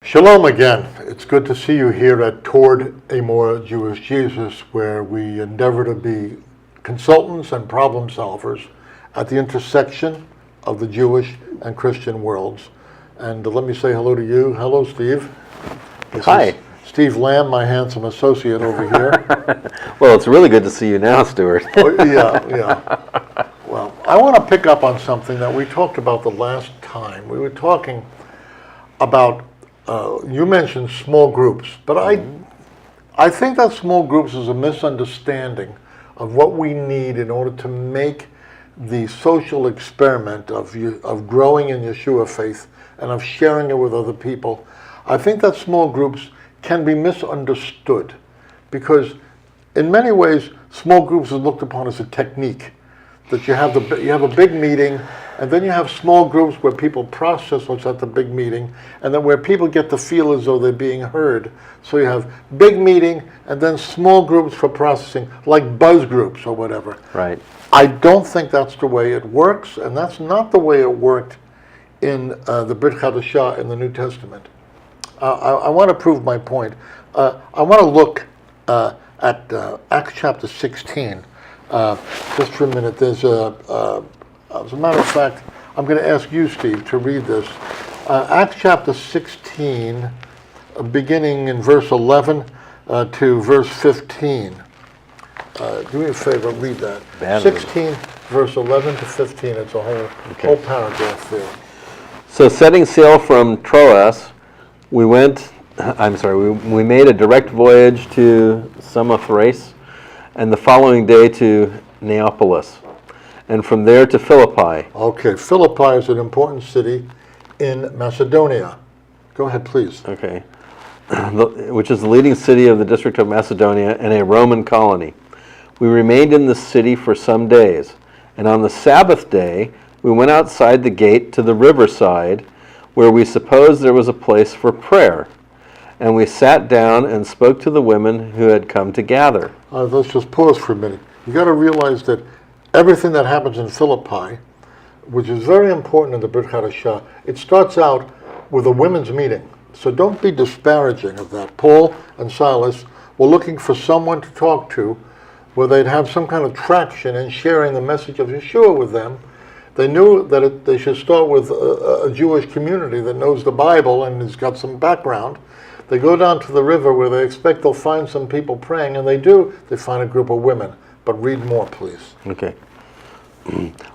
Shalom again. It's good to see you here at Toward a More Jewish Jesus, where we endeavor to be consultants and problem solvers at the intersection of the Jewish and Christian worlds. And let me say hello to you. Hello, Steve. Hi. Steve Lamb, my handsome associate over here. Well, it's really good to see you now, Stuart. Yeah. Well, I want to pick up on something that we talked about the last time. We were talking about, you mentioned small groups, but I think that small groups is a misunderstanding of what we need in order to make the social experiment of growing in Yeshua faith and of sharing it with other people. I think that small groups can be misunderstood because in many ways small groups are looked upon as a technique, that you have a big meeting and then you have small groups where people process what's at the big meeting and then where people get to feel as though they're being heard. So you have big meeting and then small groups for processing, like buzz groups or whatever. Right. I don't think that's the way it works, and that's not the way it worked in the Brit Chadashah in the New Testament. I want to prove my point. I want to look at Acts chapter 16. Just for a minute, there's as a matter of fact, I'm going to ask you, Steve, to read this. Acts chapter 16, beginning in verse 11 to verse 15. Do me a favor, read that. 16, verse 11 to 15. It's a whole paragraph there. So setting sail from Troas, we made a direct voyage to Samothrace, and the following day to Neapolis, and from there to Philippi. Okay, Philippi is an important city in Macedonia. Go ahead, please. Okay. Which is the leading city of the district of Macedonia and a Roman colony. We remained in the city for some days, and on the Sabbath day we went outside the gate to the riverside, where we supposed there was a place for prayer. And we sat down and spoke to the women who had come to gather. Let's just pause for a minute. You got to realize that everything that happens in Philippi, which is very important in the Brit Chadashah, it starts out with a women's meeting. So don't be disparaging of that. Paul and Silas were looking for someone to talk to where they'd have some kind of traction in sharing the message of Yeshua with them. They knew that they should start with a Jewish community that knows the Bible and has got some background. They go down to the river where they expect they'll find some people praying, and they do. They find a group of women. But read more, please. Okay.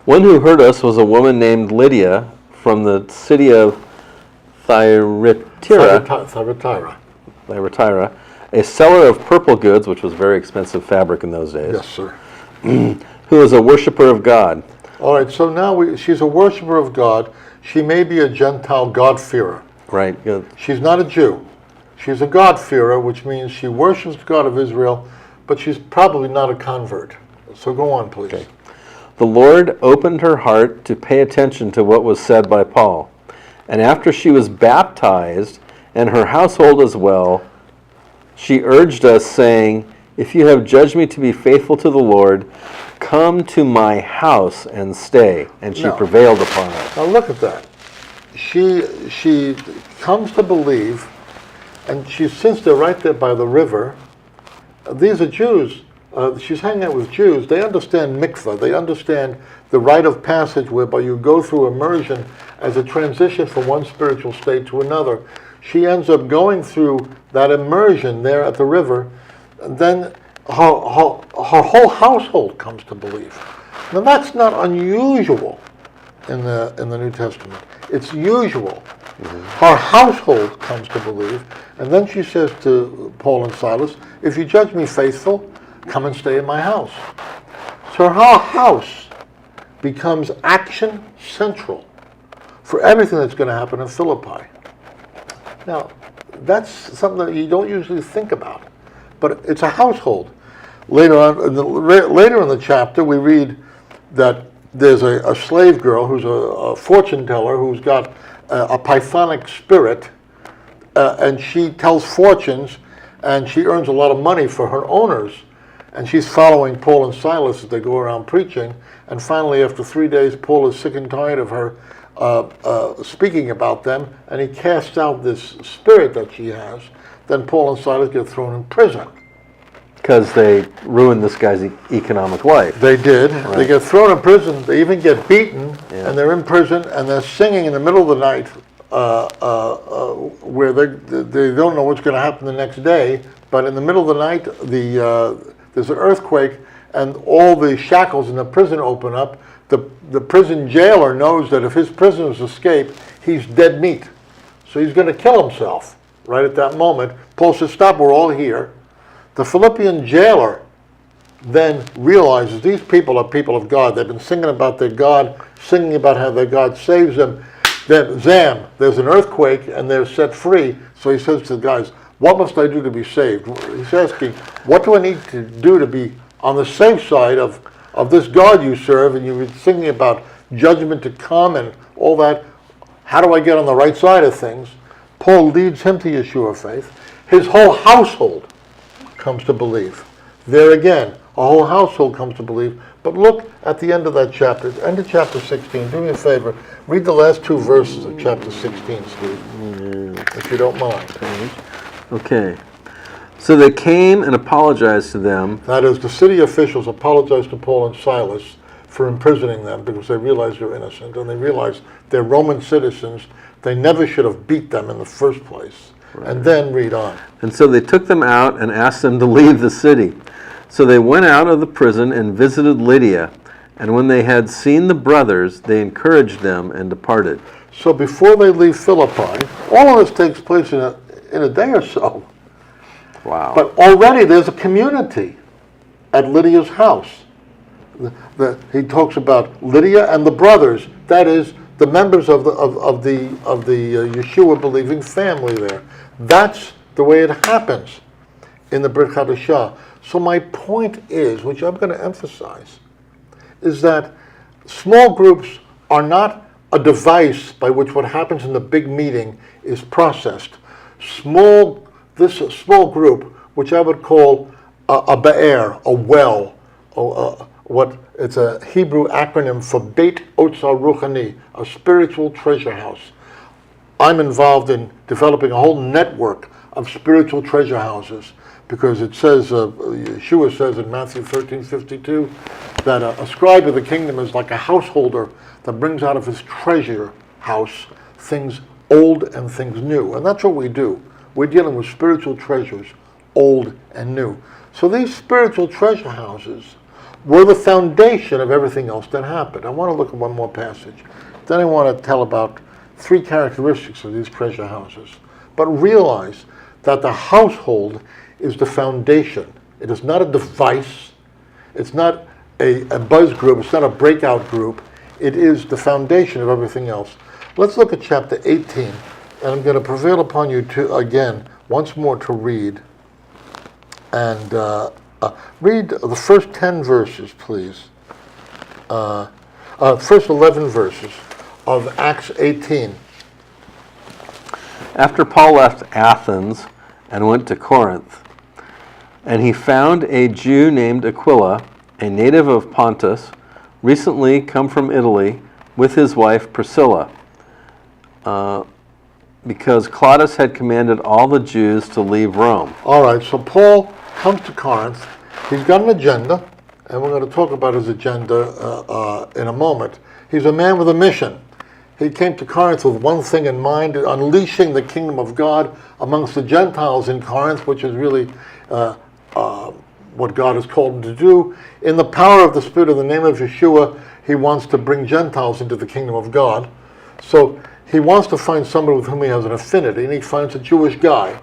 One who heard us was a woman named Lydia from the city of Thyatira, a seller of purple goods, which was very expensive fabric in those days. Yes, sir. Who was a worshiper of God. All right, so now she's a worshiper of God. She may be a Gentile God-fearer. Right. Good. She's not a Jew. She's a God-fearer, which means she worships the God of Israel, but she's probably not a convert. So go on, please. Okay. The Lord opened her heart to pay attention to what was said by Paul. And after she was baptized, and her household as well, she urged us, saying, "If you have judged me to be faithful to the Lord, come to my house and stay." And she prevailed upon us. Now look at that. She comes to believe, and since they're right there by the river, these are Jews. She's hanging out with Jews. They understand mikvah. They understand the rite of passage whereby you go through immersion as a transition from one spiritual state to another. She ends up going through that immersion there at the river, and then her whole household comes to believe. Now that's not unusual in the New Testament. It's usual. Mm-hmm. Her household comes to believe, and then she says to Paul and Silas, "If you judge me faithful, come and stay in my house." So her house becomes action central for everything that's going to happen in Philippi. Now, that's something that you don't usually think about, but it's a household. Later in the chapter, we read that there's a slave girl who's a fortune teller who's got a pythonic spirit, and she tells fortunes, and she earns a lot of money for her owners. And she's following Paul and Silas as they go around preaching. And finally, after 3 days, Paul is sick and tired of her speaking about them, and he casts out this spirit that she has. Then Paul and Silas get thrown in prison. Because they ruined this guy's economic life. They did. Right. They get thrown in prison. They even get beaten, Yeah. and they're in prison, and they're singing in the middle of the night, where they don't know what's going to happen the next day. But in the middle of the night, there's an earthquake, and all the shackles in the prison open up. The prison jailer knows that if his prisoners escape, he's dead meat. So he's going to kill himself right at that moment. Paul says, "Stop, we're all here." The Philippian jailer then realizes these people are people of God. They've been singing about their God, singing about how their God saves them. Then, zam, there's an earthquake and they're set free. So he says to the guys, "What must I do to be saved?" He's asking, what do I need to do to be on the safe side of this God you serve? And you're singing about judgment to come and all that. How do I get on the right side of things? Paul leads him to Yeshua faith. His whole household comes to believe. There again, a whole household comes to believe. But look at the end of that chapter, end of chapter 16. Do me a favor, read the last 2 verses of chapter 16, Steve, if you don't mind. Okay. So they came and apologized to them. That is, the city officials apologized to Paul and Silas for imprisoning them because they realize they're innocent and they realize they're Roman citizens. They never should have beat them in the first place. Right. And then read on. And so they took them out and asked them to leave the city. So they went out of the prison and visited Lydia. And when they had seen the brothers, they encouraged them and departed. So before they leave Philippi, all of this takes place in a day or so. Wow. But already there's a community at Lydia's house. He talks about Lydia and the brothers. That is, the members of the Yeshua believing family there. That's the way it happens in the Brit Hadashah. So my point is, which I'm going to emphasize, is that small groups are not a device by which what happens in the big meeting is processed. This small group, which I would call a be'er, a well, it's a Hebrew acronym for Beit Otzar Ruchani, a spiritual treasure house. I'm involved in developing a whole network of spiritual treasure houses because it says, Yeshua says in Matthew 13:52, that a scribe of the kingdom is like a householder that brings out of his treasure house things old and things new. And that's what we do. We're dealing with spiritual treasures, old and new. So these spiritual treasure houses were the foundation of everything else that happened. I want to look at one more passage. Then I want to tell about 3 characteristics of these treasure houses. But realize that the household is the foundation. It is not a device. It's not a buzz group. It's not a breakout group. It is the foundation of everything else. Let's look at chapter 18. And I'm going to prevail upon you to, again, once more to read. And read the first 10 verses, please. First 11 verses of Acts 18. After Paul left Athens and went to Corinth, and he found a Jew named Aquila, a native of Pontus, recently come from Italy, with his wife Priscilla, because Claudius had commanded all the Jews to leave Rome. All right, so Paul comes to Corinth. He's got an agenda, and we're going to talk about his agenda in a moment. He's a man with a mission. He came to Corinth with one thing in mind, unleashing the kingdom of God amongst the Gentiles in Corinth, which is really what God has called him to do. In the power of the Spirit, in the name of Yeshua, he wants to bring Gentiles into the kingdom of God. So he wants to find somebody with whom he has an affinity, and he finds a Jewish guy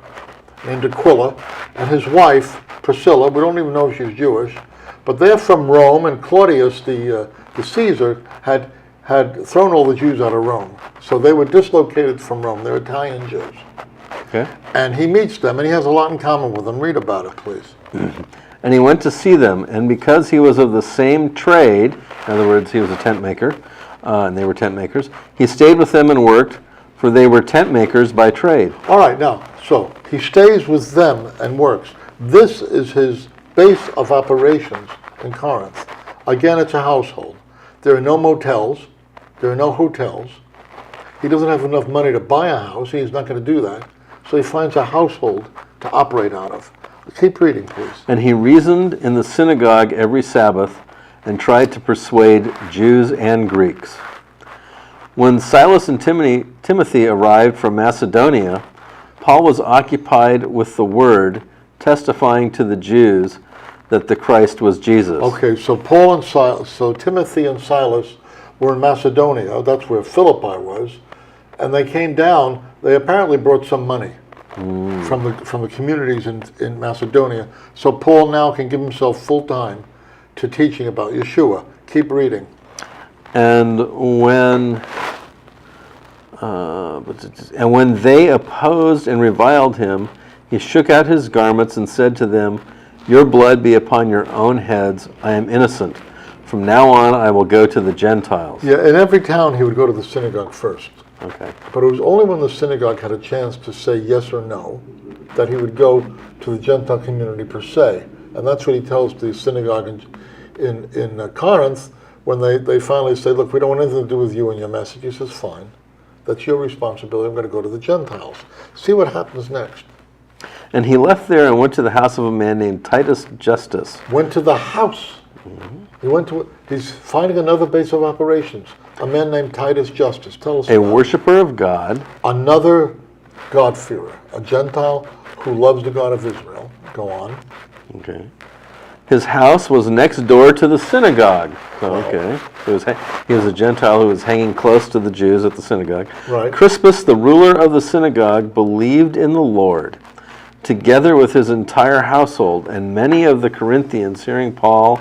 named Aquila, and his wife, Priscilla. We don't even know if she's Jewish, but they're from Rome, and Claudius, the Caesar, had thrown all the Jews out of Rome. So they were dislocated from Rome. They're Italian Jews. Okay. And he meets them, and he has a lot in common with them. Read about it, please. And he went to see them, and because he was of the same trade, in other words, he was a tent maker, and they were tent makers, he stayed with them and worked, for they were tent makers by trade. All right, now, so he stays with them and works. This is his base of operations in Corinth. Again, it's a household. There are no motels. There are no hotels. He doesn't have enough money to buy a house. He's not going to do that. So he finds a household to operate out of. Keep reading, please. And he reasoned in the synagogue every Sabbath and tried to persuade Jews and Greeks. When Silas and Timothy arrived from Macedonia, Paul was occupied with the word, testifying to the Jews that the Christ was Jesus. Okay, so Paul and Silas, so Timothy and Silas were in Macedonia. That's where Philippi was, and they came down. They apparently brought some money from the communities in Macedonia. So Paul now can give himself full time to teaching about Yeshua. Keep reading. And when they opposed and reviled him, he shook out his garments and said to them, "Your blood be upon your own heads. I am innocent. From now on, I will go to the Gentiles." Yeah, in every town he would go to the synagogue first. Okay. But it was only when the synagogue had a chance to say yes or no that he would go to the Gentile community per se. And that's what he tells the synagogue in Corinth when they finally say, "Look, we don't want anything to do with you and your message." He says, "Fine, that's your responsibility. I'm going to go to the Gentiles." See what happens next. And he left there and went to the house of a man named Titus Justus. Went to the house. He's finding another base of operations. A man named Titus Justus. Tell us A about it. worshiper of God, Another God-fearer, a Gentile who loves the God of Israel. Go on. okay. His house was next door to the synagogue. Okay. He was a Gentile who was hanging close to the Jews at the synagogue. Right. Crispus, the ruler of the synagogue, believed in the Lord, together with his entire household, and many of the Corinthians, hearing Paul,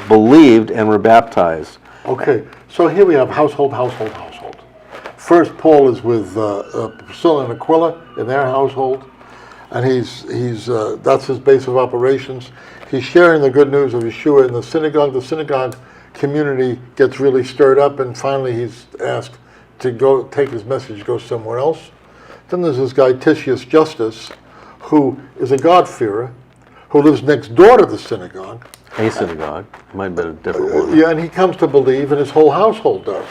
believed and were baptized. Okay, so here we have household. First, Paul is with Priscilla and Aquila in their household, and that's his base of operations. He's sharing the good news of Yeshua in the synagogue. The synagogue community gets really stirred up, and finally he's asked to go take his message, go somewhere else. Then there's this guy Titius Justus, who is a God-fearer, who lives next door to the synagogue. A synagogue. Might have been a different one. Yeah, and he comes to believe, and his whole household does.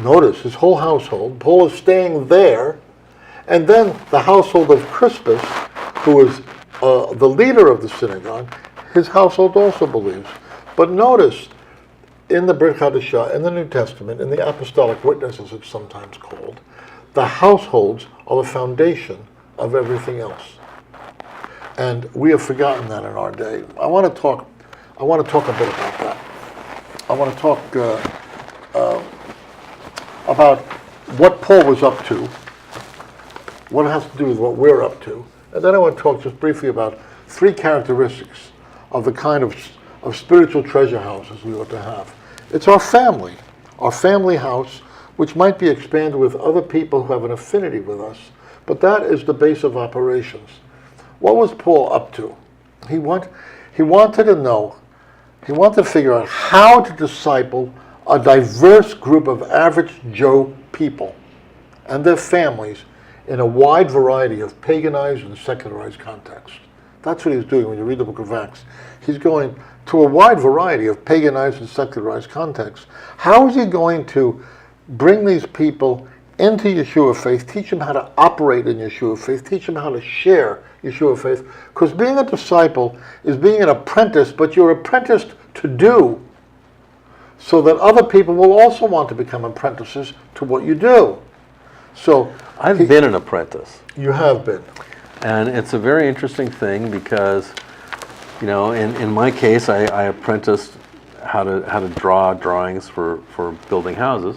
Notice, his whole household. Paul is staying there, and then the household of Crispus, who is the leader of the synagogue, his household also believes. But notice, in the Brit Hadashah, in the New Testament, in the Apostolic Witnesses, it's sometimes called, the households are the foundation of everything else. And we have forgotten that in our day. I want to talk a bit about that. I want to talk about what Paul was up to, what it has to do with what we're up to, and then I want to talk just briefly about three characteristics of the kind of spiritual treasure houses we ought to have. It's our family house, which might be expanded with other people who have an affinity with us, but that is the base of operations. What was Paul up to? He wanted to figure out how to disciple a diverse group of average Joe people and their families in a wide variety of paganized and secularized contexts. That's what he's doing when you read the book of Acts. He's going to a wide variety of paganized and secularized contexts. How is he going to bring these people into Yeshua faith, teach them how to operate in Yeshua faith, teach them how to share Yeshua faith? Because being a disciple is being an apprentice, but you're apprenticed to do, so that other people will also want to become apprentices to what you do. So I've been an apprentice. You have been. And it's a very interesting thing because, in my case, I apprenticed how to draw drawings for building houses.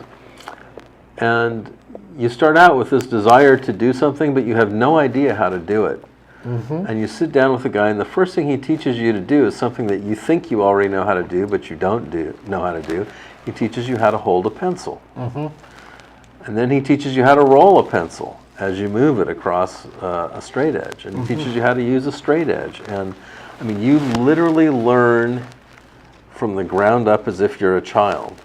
And you start out with this desire to do something, but you have no idea how to do it. And you sit down with a guy, and the first thing he teaches you to do is something that you think you already know how to do, but you don't know how to do. He teaches you how to hold a pencil. And then he teaches you how to roll a pencil as you move it across a straight edge. And he teaches you how to use a straight edge. And I mean, you literally learn from the ground up as if you're a child.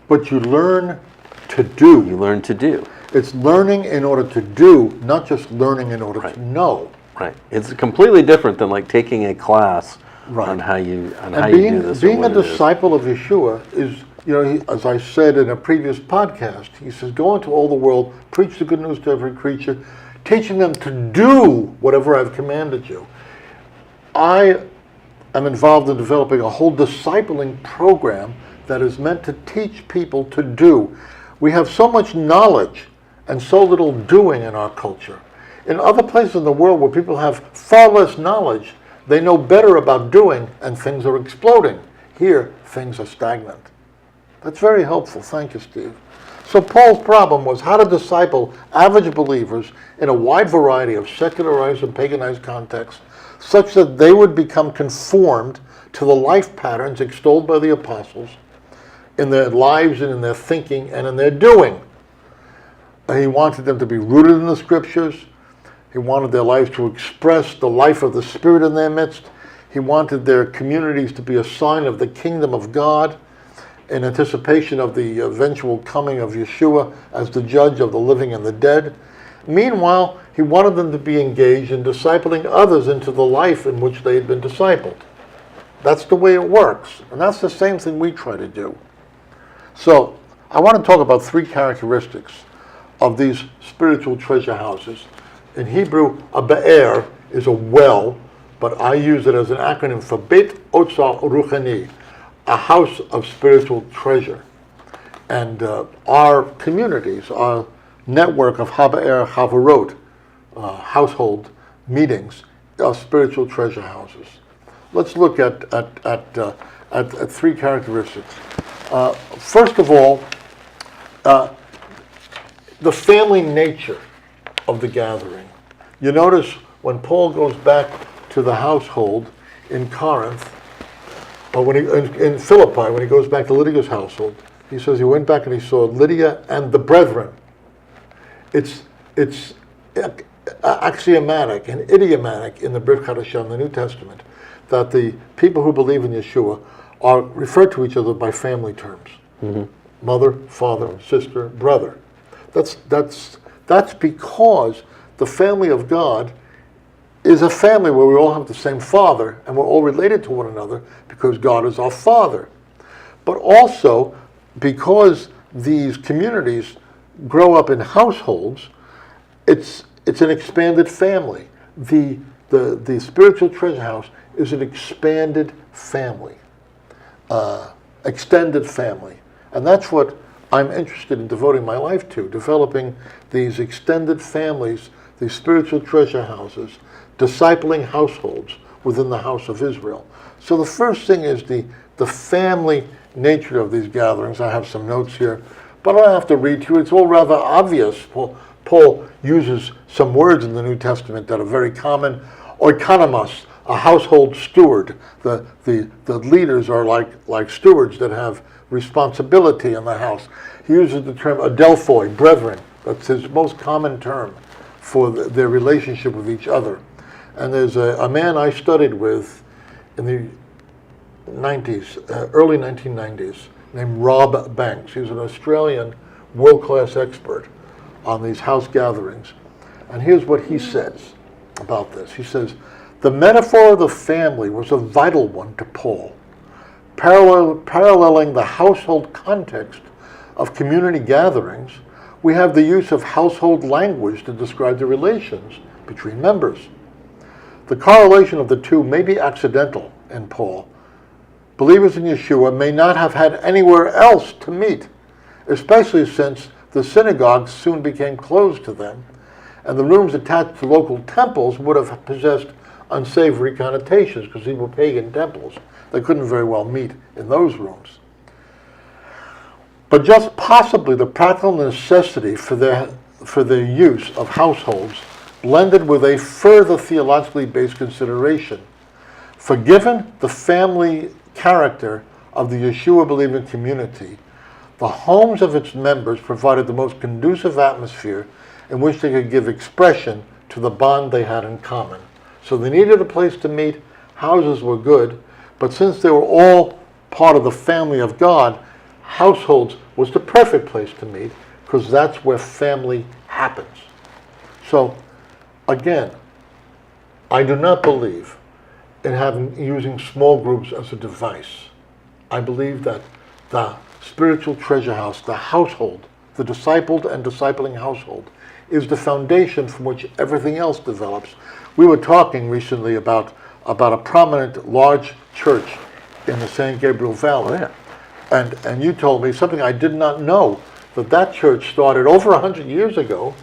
But you learn to do. You learn to do. It's learning in order to do, not just learning in order to know. Right. It's completely different than like taking a class Right. on how you And do this. being a disciple of Yeshua is You know, as I said in a previous podcast, he says, go into all the world, preach the good news to every creature, teaching them to do whatever I've commanded you. I am involved in developing a whole discipling program that is meant to teach people to do. We have so much knowledge and so little doing in our culture. In other places in the world where people have far less knowledge, they know better about doing and things are exploding. Here, things are stagnant. That's very helpful. Thank you, Steve. So Paul's problem was how to disciple average believers in a wide variety of secularized and paganized contexts such that they would become conformed to the life patterns extolled by the apostles in their lives and in their thinking and in their doing. He wanted them to be rooted in the scriptures. He wanted their lives to express the life of the Spirit in their midst. He wanted their communities to be a sign of the kingdom of God in anticipation of the eventual coming of Yeshua as the judge of the living and the dead. Meanwhile, he wanted them to be engaged in discipling others into the life in which they had been discipled. That's the way it works, and that's the same thing we try to do. So, I want to talk about three characteristics of these spiritual treasure houses. In Hebrew, a be'er is a well, but I use it as an acronym for Beit Otzar Ruchani, a house of spiritual treasure. And our communities, our network of Habe'er Chavarot, household meetings, are spiritual treasure houses. Let's look at three characteristics. First of all, the family nature of the gathering. You notice when Paul goes back to the household in Corinth, or when in Philippi, when he goes back to Lydia's household, he says he went back and he saw Lydia and the brethren. It's axiomatic and idiomatic in the Brit Chadashah in the New Testament that the people who believe in Yeshua are referred to each other by family terms. Mm-hmm. Mother, father, sister, brother. That's because the family of God is a family where we all have the same father and we're all related to one another because God is our father. But also because these communities grow up in households, it's an expanded family. The spiritual treasure house is an expanded family, extended family. And that's what I'm interested in devoting my life to, developing these extended families, these spiritual treasure houses, discipling households within the house of Israel. So the first thing is the family nature of these gatherings. I have some notes here, but I don't have to read to you. It's all rather obvious. Paul uses some words in the New Testament that are very common. Oikonomos, a household steward. The leaders are like stewards that have responsibility in the house. He uses the term adelphoi, brethren. That's his most common term for their relationship with each other. And there's a man I studied with in the 90s, early 1990s, named Rob Banks. He's an Australian world-class expert on these house gatherings. And here's what he says about this. He says, the metaphor of the family was a vital one to Paul, paralleling the household context of community gatherings. We have the use of household language to describe the relations between members. The correlation of the two may be accidental in Paul. Believers in Yeshua may not have had anywhere else to meet, especially since the synagogues soon became closed to them, and the rooms attached to local temples would have possessed unsavory connotations because these were pagan temples. They couldn't very well meet in those rooms. But just possibly the practical necessity for their use of households blended with a further theologically based consideration. For given the family character of the Yeshua-believing community, the homes of its members provided the most conducive atmosphere in which they could give expression to the bond they had in common. So they needed a place to meet. Houses were good, but since they were all part of the family of God, households was the perfect place to meet because that's where family happens. So, again, I do not believe in using small groups as a device. I believe that the spiritual treasure house, the household, the discipled and discipling household, is the foundation from which everything else develops. We were talking recently about a prominent large church in the San Gabriel Valley. Oh, yeah. And you told me something I did not know, that church started over 100 years ago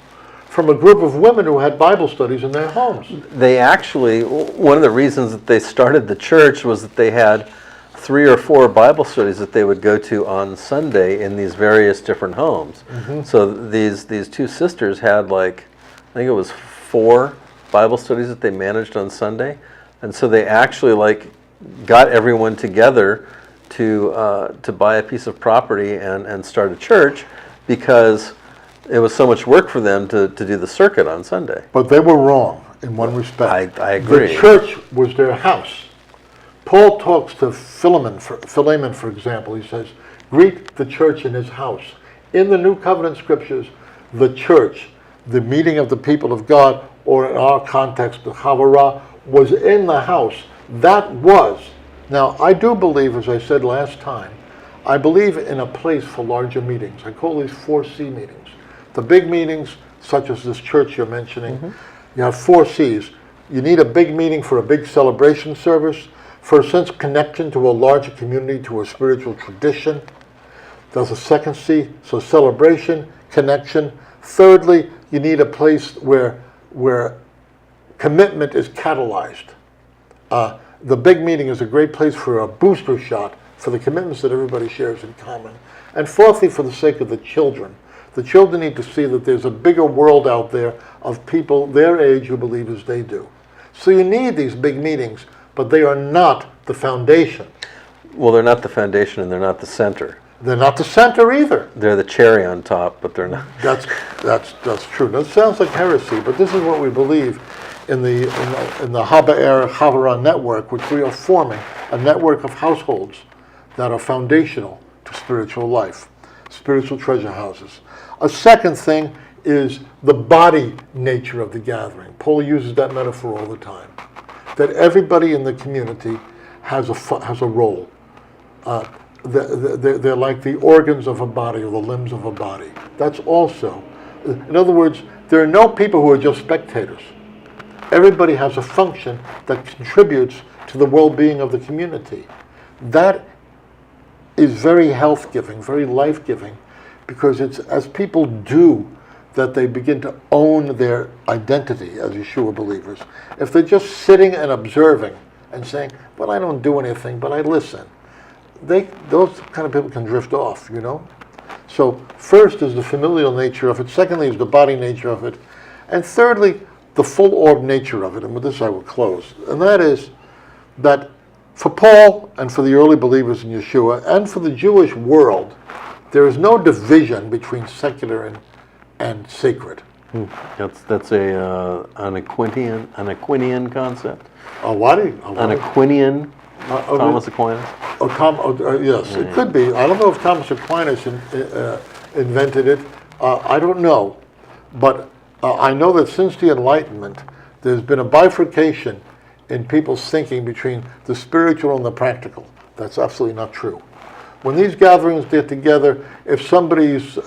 from a group of women who had Bible studies in their homes. They actually, one of the reasons that they started the church was that they had 3 or 4 Bible studies that they would go to on Sunday in these various different homes. So these 2 sisters had I think it was 4 Bible studies that they managed on Sunday. And so they actually got everyone together to buy a piece of property and start a church, because it was so much work for them to do the circuit on Sunday. But they were wrong in one respect. I agree. The church was their house. Paul talks to Philemon, for example. He says, greet the church in his house. In the New Covenant scriptures, the church, the meeting of the people of God, or in our context, the Chavarah, was in the house. That was. Now, I do believe, as I said last time, I believe in a place for larger meetings. I call these 4C meetings. The big meetings, such as this church you're mentioning, you have 4 C's. You need a big meeting for a big celebration service, for a sense of connection to a larger community, to a spiritual tradition. There's a second C, so celebration, connection. Thirdly, you need a place where commitment is catalyzed. The big meeting is a great place for a booster shot for the commitments that everybody shares in common. And fourthly, for the sake of the children. The children need to see that there's a bigger world out there of people their age who believe as they do. So you need these big meetings, but they are not the foundation. Well, they're not the foundation and they're not the center. They're not the center either. They're the cherry on top, but they're not. That's true. That sounds like heresy, but this is what we believe in the Haber Chavarah network, which we are forming, a network of households that are foundational to spiritual life, spiritual treasure houses. A second thing is the body nature of the gathering. Paul uses that metaphor all the time, that everybody in the community has a role. They're like the organs of a body or the limbs of a body. That's also, in other words, there are no people who are just spectators. Everybody has a function that contributes to the well-being of the community. That is very health-giving, very life-giving, because it's as people do that they begin to own their identity as Yeshua believers. If they're just sitting and observing and saying, well, I don't do anything, but I listen, those kind of people can drift off, you know? So first is the familial nature of it. Secondly is the body nature of it. And thirdly, the full-orb nature of it. And with this I will close. And that is that for Paul and for the early believers in Yeshua and for the Jewish world, there is no division between secular and sacred. That's an Aquinian concept. A what? An Aquinian, Thomas Aquinas. Yes, it could be. I don't know if Thomas Aquinas invented it. I don't know. But I know that since the Enlightenment, there's been a bifurcation in people's thinking between the spiritual and the practical. That's absolutely not true. When these gatherings get together, if somebody's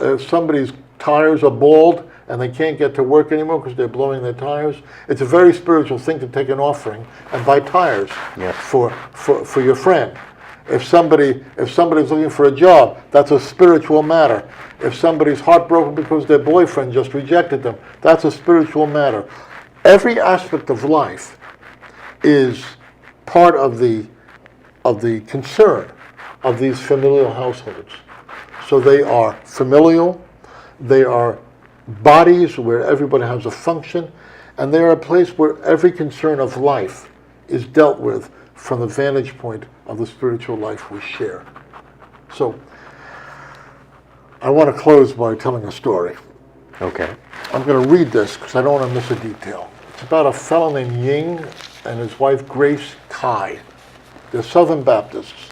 tires are bald and they can't get to work anymore because they're blowing their tires, it's a very spiritual thing to take an offering and buy tires for your friend. If somebody's looking for a job, that's a spiritual matter. If somebody's heartbroken because their boyfriend just rejected them, that's a spiritual matter. Every aspect of life is part of the concern of these familial households. So they are familial, they are bodies where everybody has a function, and they are a place where every concern of life is dealt with from the vantage point of the spiritual life we share. So, I want to close by telling a story. Okay. I'm going to read this because I don't want to miss a detail. It's about a fellow named Ying and his wife Grace Kai. They're Southern Baptists.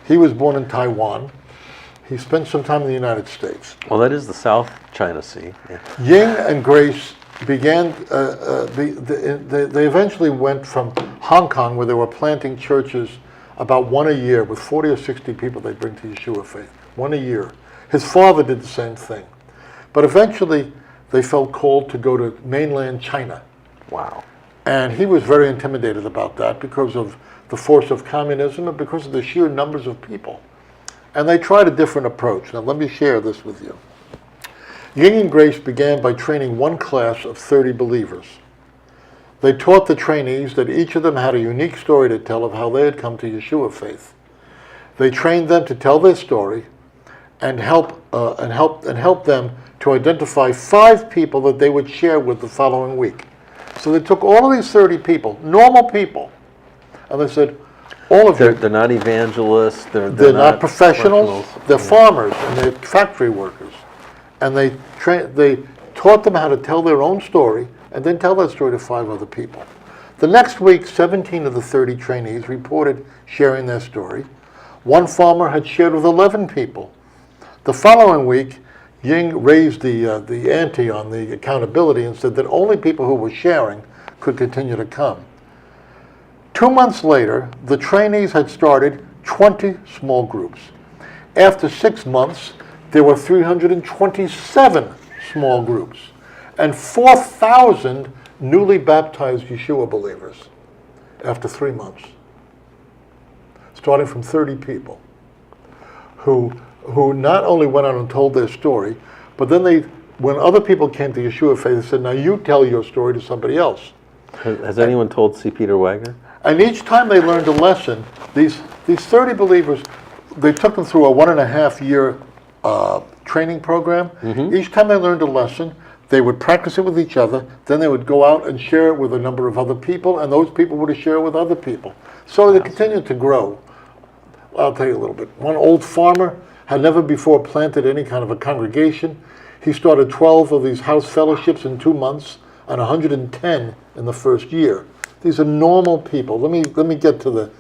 He was born in Taiwan. He spent some time in the United States. Well, that is the South China Sea. Yeah. Ying and Grace began, they eventually went from Hong Kong, where they were planting churches about one a year with 40 or 60 people they bring to Yeshua faith. one a year. His father did the same thing. But eventually, they felt called to go to mainland China. Wow. And he was very intimidated about that because of the force of communism and because of the sheer numbers of people. And they tried a different approach. Now, let me share this with you. Ying and Grace began by training one class of 30 believers. They taught the trainees that each of them had a unique story to tell of how they had come to Yeshua faith. They trained them to tell their story and help them to identify 5 people that they would share with the following week. So they took all of these 30 people, normal people, and they said, all of you. They're not evangelists. They're not professionals. They're farmers and they're factory workers. And they taught them how to tell their own story and then tell that story to 5 other people. The next week, 17 of the 30 trainees reported sharing their story. One farmer had shared with 11 people. The following week, Ying raised the ante on the accountability and said that only people who were sharing could continue to come. 2 months later, the trainees had started 20 small groups. After 6 months, there were 327 small groups and 4,000 newly baptized Yeshua believers after 3 months, starting from 30 people who not only went out and told their story, but then when other people came to Yeshua faith, they said, now you tell your story to somebody else. Has anyone told C. Peter Wagner? And each time they learned a lesson, these 30 believers, they took them through a 1.5-year training program. Mm-hmm. Each time they learned a lesson, they would practice it with each other, then they would go out and share it with a number of other people, and those people would share it with other people. So they continued to grow. I'll tell you a little bit. One old farmer had never before planted any kind of a congregation. He started 12 of these house fellowships in 2 months and 110 in the first year. These are normal people. Let me get to the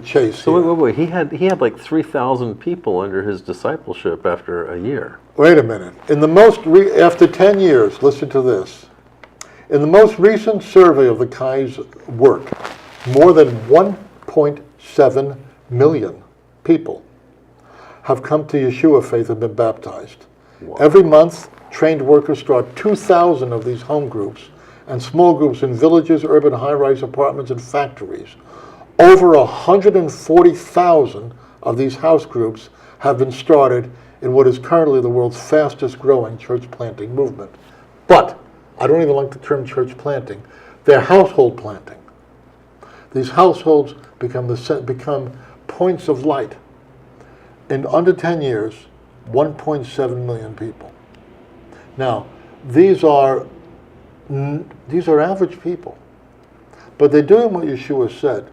chase. So wait. He had like 3,000 people under his discipleship after a year. Wait a minute. After 10 years, listen to this. In the most recent survey of the Kai's work, more than 1.7 million people have come to Yeshua faith and been baptized. Wow. Every month, trained workers start 2,000 of these home groups and small groups in villages, urban high-rise apartments, and factories. Over 140,000 of these house groups have been started in what is currently the world's fastest growing church planting movement. But I don't even like the term church planting. They're household planting. These households become points of light. In under 10 years, 1.7 million people. Now, these are average people, but they're doing what Yeshua said.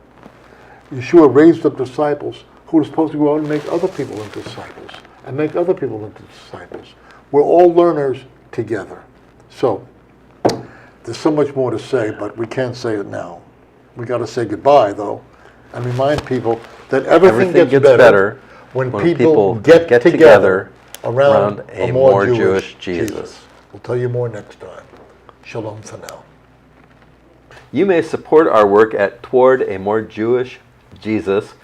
Yeshua raised up disciples who were supposed to go out and make other people into disciples, and make other people into disciples. We're all learners together. So, there's so much more to say, but we can't say it now. We got to say goodbye, though, and remind people that everything gets better when people get together around a more Jewish Jesus. We'll tell you more next time. Shalom for now. You may support our work at Toward a More Jewish Jesus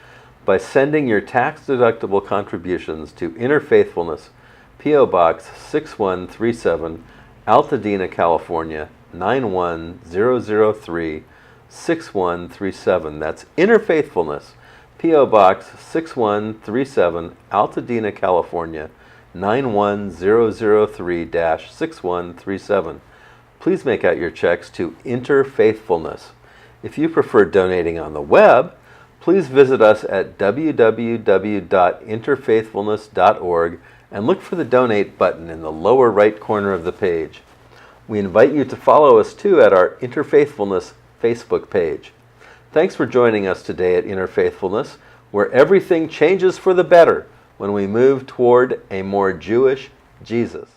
by sending your tax-deductible contributions to Interfaithfulness, P.O. Box 6137, Altadena, California, 91003, 6137. That's Interfaithfulness, P.O. Box 6137, Altadena, California, 91003-6137. Please make out your checks to Interfaithfulness. If you prefer donating on the web, please visit us at www.interfaithfulness.org and look for the donate button in the lower right corner of the page. We invite you to follow us too at our Interfaithfulness Facebook page. Thanks for joining us today at Interfaithfulness, where everything changes for the better when we move toward a more Jewish Jesus.